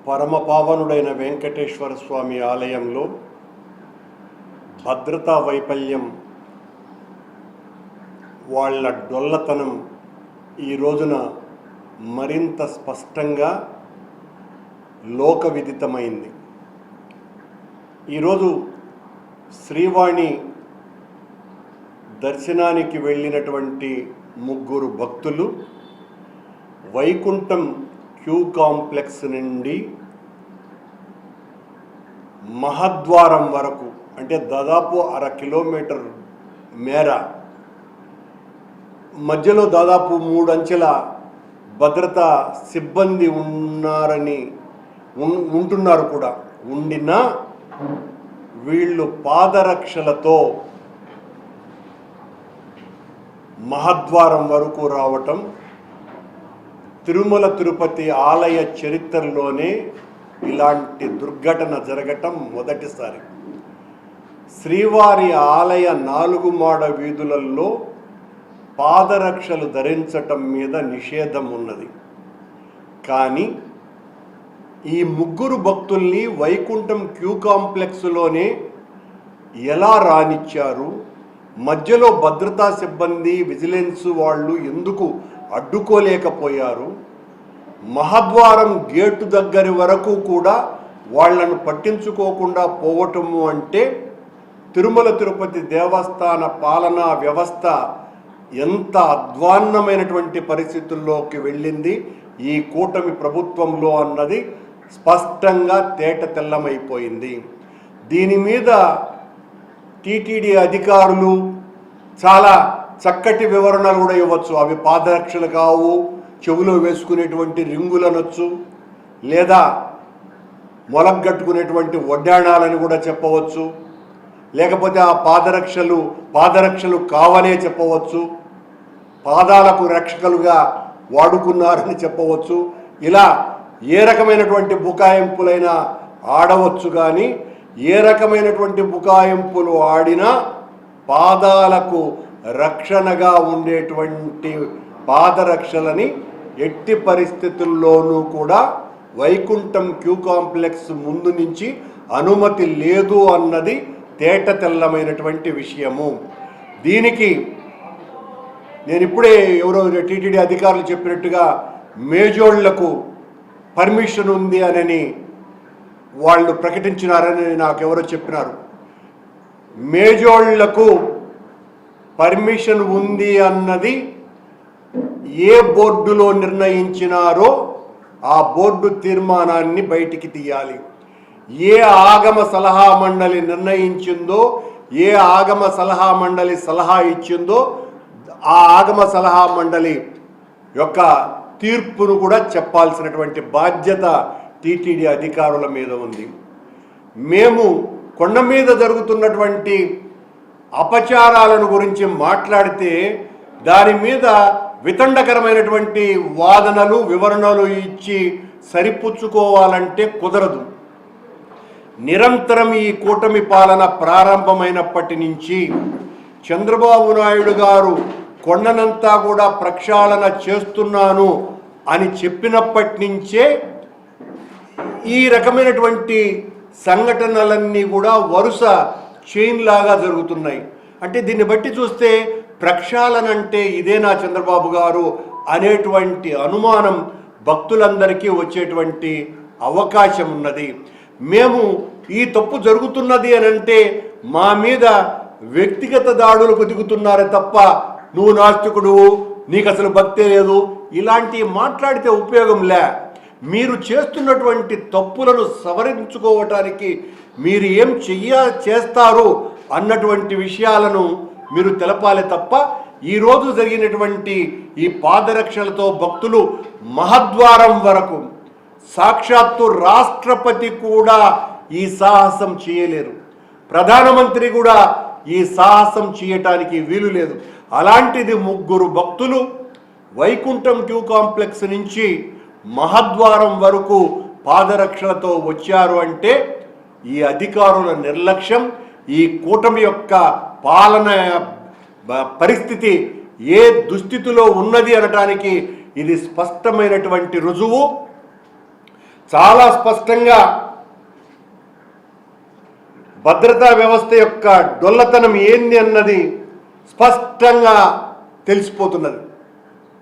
పరమపావనుడైన వెంకటేశ్వర స్వామి ఆలయంలో భద్రతా వైఫల్యం, వాళ్ళ డొల్లతనం ఈ రోజున మరింత స్పష్టంగా లోకవిదితమైంది. ఈరోజు శ్రీవాణి దర్శనానికి వెళ్ళినటువంటి ముగ్గురు భక్తులు వైకుంఠం క్యూ కాంప్లెక్స్ నుండి మహద్వారం వరకు, అంటే దాదాపు 1/2 కిలోమీటర్ మేర మధ్యలో దాదాపు 3 అంచెల భద్రతా సిబ్బంది ఉంటున్నారు కూడా. ఉండినా వీళ్ళు పాదరక్షలతో మహద్వారం వరకు రావటం తిరుమల తిరుపతి ఆలయ చరిత్రలోనే ఇలాంటి దుర్ఘటన జరగటం మొదటిసారి. శ్రీవారి ఆలయ 4 మాడ వీధులలో పాదరక్షలు ధరించటం మీద నిషేధం ఉన్నది. కానీ ఈ ముగ్గురు భక్తుల్ని వైకుంఠం క్యూ కాంప్లెక్స్లోనే ఎలా రానిచ్చారు? మధ్యలో భద్రతా సిబ్బంది, విజిలెన్స్ వాళ్ళు ఎందుకు అడ్డుకోలేకపోయారు? మహద్వారం గేటు దగ్గరి వరకు కూడా వాళ్లను పట్టించుకోకుండా పోవటము అంటే తిరుమల తిరుపతి దేవస్థాన పాలనా వ్యవస్థ ఎంత అధ్వాన్నమైనటువంటి పరిస్థితుల్లోకి వెళ్ళింది ఈ కూటమి ప్రభుత్వంలో అన్నది స్పష్టంగా తేట తెల్లమైపోయింది. దీని మీద టీటీడీ అధికారులు చాలా చక్కటి వివరణలు కూడా ఇవ్వచ్చు. అవి పాదరక్షలు కావు, చెవులో వేసుకునేటువంటి రింగులనొచ్చు, లేదా మొలగట్టుకునేటువంటి వడ్డాణాలని కూడా చెప్పవచ్చు, లేకపోతే ఆ పాదరక్షలు కావనే చెప్పవచ్చు, పాదాలకు రక్షకులుగా వాడుకున్నారని చెప్పవచ్చు. ఇలా ఏ రకమైనటువంటి బుకాయింపులైనా ఆడవచ్చు. కానీ ఏ రకమైనటువంటి బుకాయింపులు ఆడినా పాదాలకు రక్షణగా ఉండేటువంటి పాదరక్షలని ఎట్టి పరిస్థితుల్లోనూ కూడా వైకుంఠం క్యూ కాంప్లెక్స్ ముందు నుంచి అనుమతి లేదు అన్నది తేట తెల్లమైనటువంటి విషయము. దీనికి నేను ఇప్పుడే ఎవరో టీటీడీ అధికారులు చెప్పినట్టుగా మేజోళ్లకు పర్మిషన్ ఉంది అని వాళ్ళు ప్రకటించినారని నాకెవరో చెప్పినారు. మేజోళ్లకు పర్మిషన్ ఉంది అన్నది ఏ బోర్డులో నిర్ణయించినారో ఆ బోర్డు తీర్మానాన్ని బయటికి తీయాలి. ఏ ఆగమ సలహా మండలి నిర్ణయించిందో, ఏ ఆగమ సలహా మండలి సలహా ఇచ్చిందో ఆ ఆగమ సలహా మండలి యొక్క తీర్పును కూడా చెప్పాల్సినటువంటి బాధ్యత టీటీడీ అధికారుల మీద ఉంది. మేము కొండ మీద జరుగుతున్నటువంటి అపచారాలను గురించి మాట్లాడితే దాని మీద వితండకరమైనటువంటి వాదనలు, వివరణలు ఇచ్చి సరిపుచ్చుకోవాలంటే కుదరదు. నిరంతరం ఈ కూటమి పాలన ప్రారంభమైనప్పటి నుంచి చంద్రబాబు నాయుడు గారు కొండనంతా కూడా ప్రక్షాళన చేస్తున్నాను అని చెప్పినప్పటి నుంచే ఈ రకమైనటువంటి సంఘటనలన్నీ కూడా వరుస చైన్ లాగా జరుగుతున్నాయి. అంటే దీన్ని బట్టి చూస్తే ప్రక్షాళన అంటే ఇదేనా చంద్రబాబు గారు అనేటువంటి అనుమానం భక్తులందరికీ వచ్చేటువంటి అవకాశం ఉన్నది. మేము ఈ తప్పు జరుగుతున్నది అని అంటే మా మీద వ్యక్తిగత దాడులకు దిగుతున్నారే తప్ప నువ్వు నాస్తికుడు, నీకు అసలు భక్తే లేదు, ఇలాంటివి మాట్లాడితే ఉపయోగం లే. మీరు చేస్తున్నటువంటి తప్పులను సవరించుకోవటానికి మీరు ఏం చేస్తారు అన్నటువంటి విషయాలను మీరు తెలపాలి తప్ప ఈరోజు జరిగినటువంటి ఈ పాదరక్షలతో భక్తులు మహద్వారం వరకు, సాక్షాత్తు రాష్ట్రపతి కూడా ఈ సాహసం చేయలేరు, ప్రధానమంత్రి కూడా ఈ సాహసం చేయటానికి వీలు లేదు. అలాంటిది ముగ్గురు భక్తులు వైకుంఠం క్యూ కాంప్లెక్స్ నుంచి మహద్వారం వరకు పాదరక్షలతో వచ్చారు అంటే ఈ అధికారుల నిర్లక్ష్యం, ఈ కూటమి యొక్క పాలన పరిస్థితి ఏ దుస్థితిలో ఉన్నది అనటానికి ఇది స్పష్టమైనటువంటి రుజువు. చాలా స్పష్టంగా భద్రతా వ్యవస్థ యొక్క డొల్లతనం ఏంది అన్నది స్పష్టంగా తెలిసిపోతున్నది.